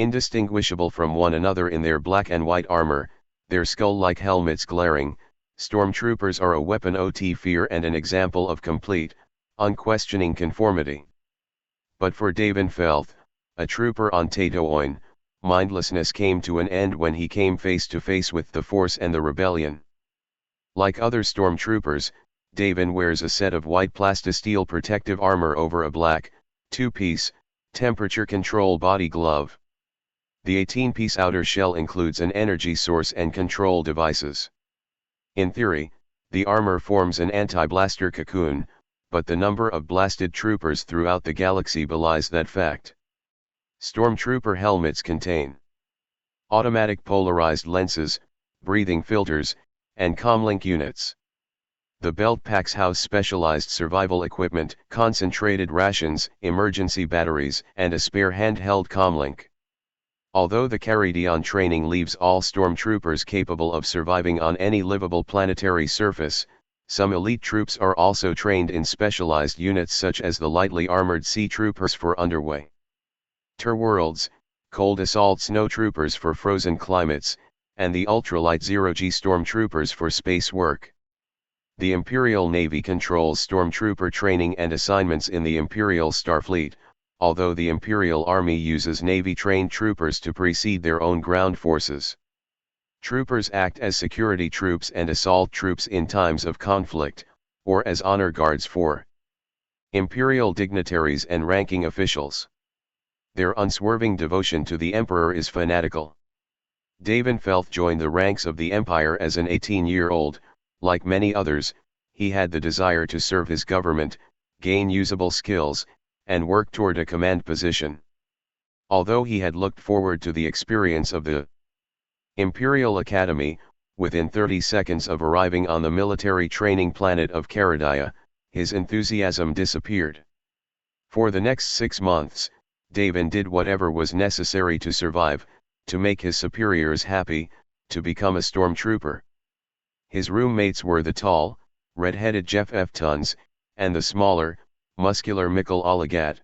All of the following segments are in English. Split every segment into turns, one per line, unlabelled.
Indistinguishable from one another in their black and white armor, their skull-like helmets glaring, stormtroopers are a weapon of fear and an example of complete, unquestioning conformity. But for Davin Felth, a trooper on Tatooine, mindlessness came to an end when he came face to face with the Force and the Rebellion. Like other stormtroopers, Davin wears a set of white plastisteel protective armor over a black, two-piece, temperature-control body glove. The 18-piece outer shell includes an energy source and control devices. In theory, the armor forms an anti-blaster cocoon, but the number of blasted troopers throughout the galaxy belies that fact. Stormtrooper helmets contain automatic polarized lenses, breathing filters, and comlink units. The belt packs house specialized survival equipment, concentrated rations, emergency batteries, and a spare handheld comlink. Although the Carry-On training leaves all stormtroopers capable of surviving on any livable planetary surface, some elite troops are also trained in specialized units such as the lightly armored sea troopers for underway worlds, cold assault snow troopers for frozen climates, and the ultralight zero-G stormtroopers for space work. The Imperial Navy controls stormtrooper training and assignments in the Imperial Starfleet, although the Imperial Army uses Navy-trained troopers to precede their own ground forces. Troopers act as security troops and assault troops in times of conflict, or as honor guards for Imperial dignitaries and ranking officials. Their unswerving devotion to the Emperor is fanatical. Davin Felth joined the ranks of the Empire as an 18-year-old, like many others, he had the desire to serve his government, gain usable skills, and work toward a command position. Although he had looked forward to the experience of the Imperial Academy, within 30 seconds of arriving on the military training planet of Caridia, his enthusiasm disappeared. For the next 6 months, Davin did whatever was necessary to survive, to make his superiors happy, to become a stormtrooper. His roommates were the tall, red-headed Jeff F. Tuns, and the smaller, muscular Mikkel Oligat.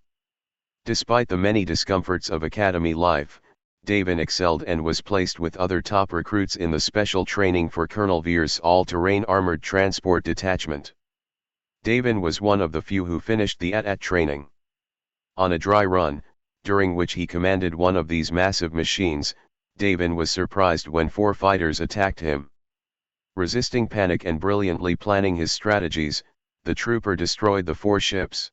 Despite the many discomforts of academy life, Davin excelled and was placed with other top recruits in the special training for Colonel Veer's all-terrain armored transport detachment. Davin was one of the few who finished the AT-AT training. On a dry run, during which he commanded one of these massive machines, Davin was surprised when 4 fighters attacked him. Resisting panic and brilliantly planning his strategies, the trooper destroyed the 4 ships.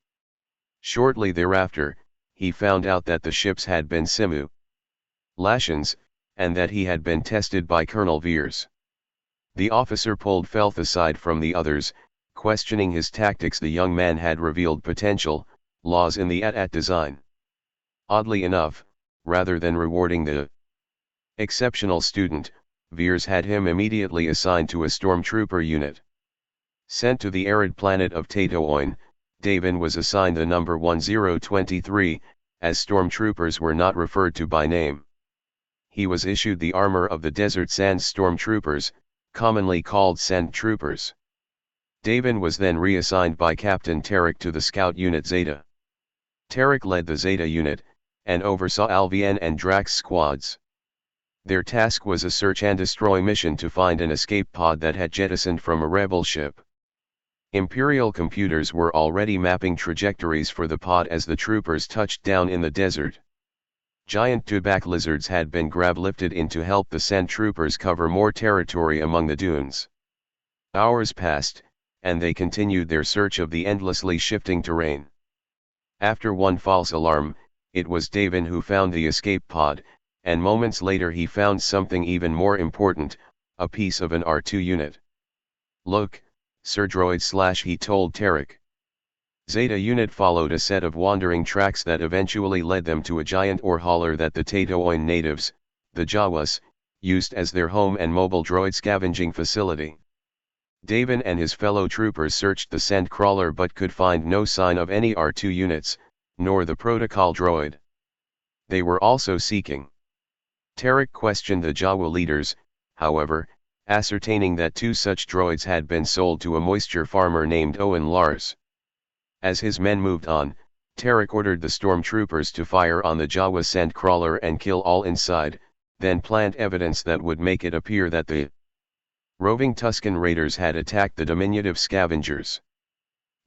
Shortly thereafter, he found out that the ships had been simulations, and that he had been tested by Colonel Veers. The officer pulled Felth aside from the others, questioning his tactics. The young man had revealed potential flaws in the AT-AT design. Oddly enough, rather than rewarding the exceptional student, Veers had him immediately assigned to a stormtrooper unit. Sent to the arid planet of Tatooine, Davin was assigned the number 1023, as stormtroopers were not referred to by name. He was issued the armor of the Desert Sands stormtroopers, commonly called Sand Troopers. Davin was then reassigned by Captain Tarek to the scout unit Zeta. Tarek led the Zeta unit, and oversaw Alvian and Drax squads. Their task was a search and destroy mission to find an escape pod that had jettisoned from a rebel ship. Imperial computers were already mapping trajectories for the pod as the troopers touched down in the desert. Giant dewback lizards had been grab-lifted in to help the Sand Troopers cover more territory among the dunes. Hours passed, and they continued their search of the endlessly shifting terrain. After one false alarm, it was Davin who found the escape pod, and moments later he found something even more important, a piece of an R2 unit. "Look, Sir Droid/" he told Tarek. Zeta unit followed a set of wandering tracks that eventually led them to a giant ore hauler that the Tatooine natives, the Jawas, used as their home and mobile droid scavenging facility. Davin and his fellow troopers searched the sand crawler but could find no sign of any R2 units, nor the protocol droid. They were also seeking. Tarek questioned the Jawa leaders, however, ascertaining that 2 such droids had been sold to a moisture farmer named Owen Lars. As his men moved on, Tarek ordered the stormtroopers to fire on the Jawa sandcrawler and kill all inside, then plant evidence that would make it appear that the roving Tusken Raiders had attacked the diminutive scavengers.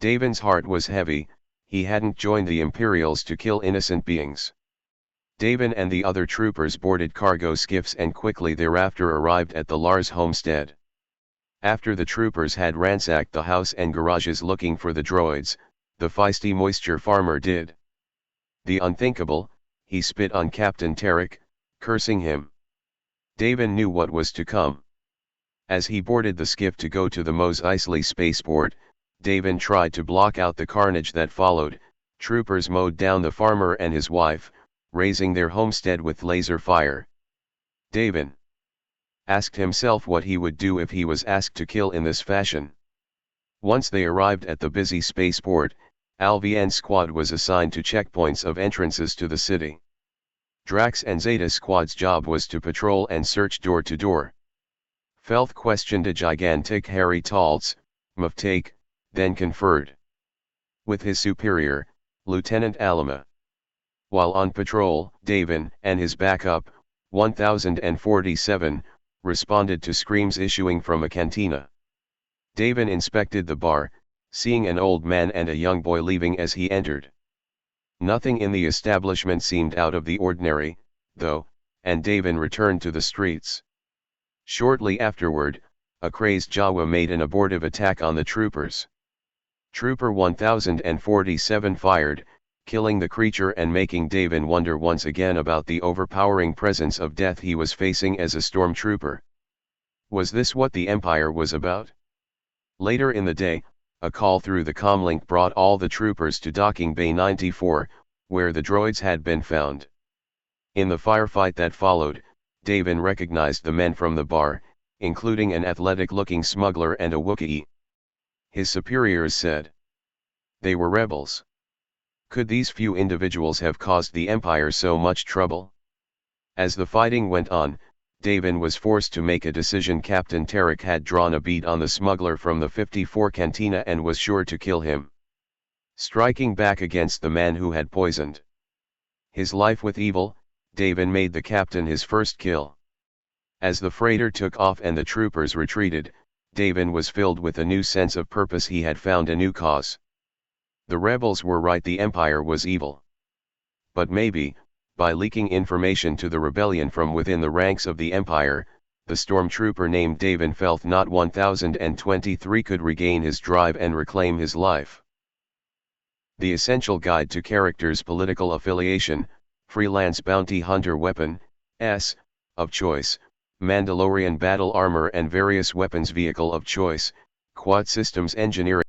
Davin's heart was heavy, he hadn't joined the Imperials to kill innocent beings. Davin and the other troopers boarded cargo skiffs and quickly thereafter arrived at the Lars homestead. After the troopers had ransacked the house and garages looking for the droids, the feisty moisture farmer did the unthinkable, he spit on Captain Tarek, cursing him. Davin knew what was to come. As he boarded the skiff to go to the Mos Eisley spaceport, Davin tried to block out the carnage that followed. Troopers mowed down the farmer and his wife, razing their homestead with laser fire. Davin asked himself what he would do if he was asked to kill in this fashion. Once they arrived at the busy spaceport, Alvien's squad was assigned to checkpoints of entrances to the city. Drax and Zeta's squad's job was to patrol and search door to door. Felth questioned a gigantic hairy Taltz, Muftake, then conferred with his superior, Lieutenant Alama. While on patrol, Davin and his backup, 1047, responded to screams issuing from a cantina. Davin inspected the bar, seeing an old man and a young boy leaving as he entered. Nothing in the establishment seemed out of the ordinary, though, and Davin returned to the streets. Shortly afterward, a crazed Jawa made an abortive attack on the troopers. Trooper 1047 fired, killing the creature and making Davin wonder once again about the overpowering presence of death he was facing as a stormtrooper. Was this what the Empire was about? Later in the day, a call through the comlink brought all the troopers to Docking Bay 94, where the droids had been found. In the firefight that followed, Davin recognized the men from the bar, including an athletic-looking smuggler and a Wookiee. His superiors said they were rebels. Could these few individuals have caused the Empire so much trouble? As the fighting went on, Davin was forced to make a decision. Captain Tarek had drawn a bead on the smuggler from the 54 Cantina and was sure to kill him, striking back against the man who had poisoned his life with evil. Davin made the captain his first kill. As the freighter took off and the troopers retreated, Davin was filled with a new sense of purpose. He had found a new cause. The rebels were right, the Empire was evil. But maybe, by leaking information to the rebellion from within the ranks of the Empire, the stormtrooper named Davin Felth not 1023 could regain his drive and reclaim his life. The Essential Guide to Characters' Political Affiliation, Freelance Bounty Hunter Weapon, S, of Choice, Mandalorian Battle Armor and Various Weapons Vehicle of Choice, Quad Systems Engineering.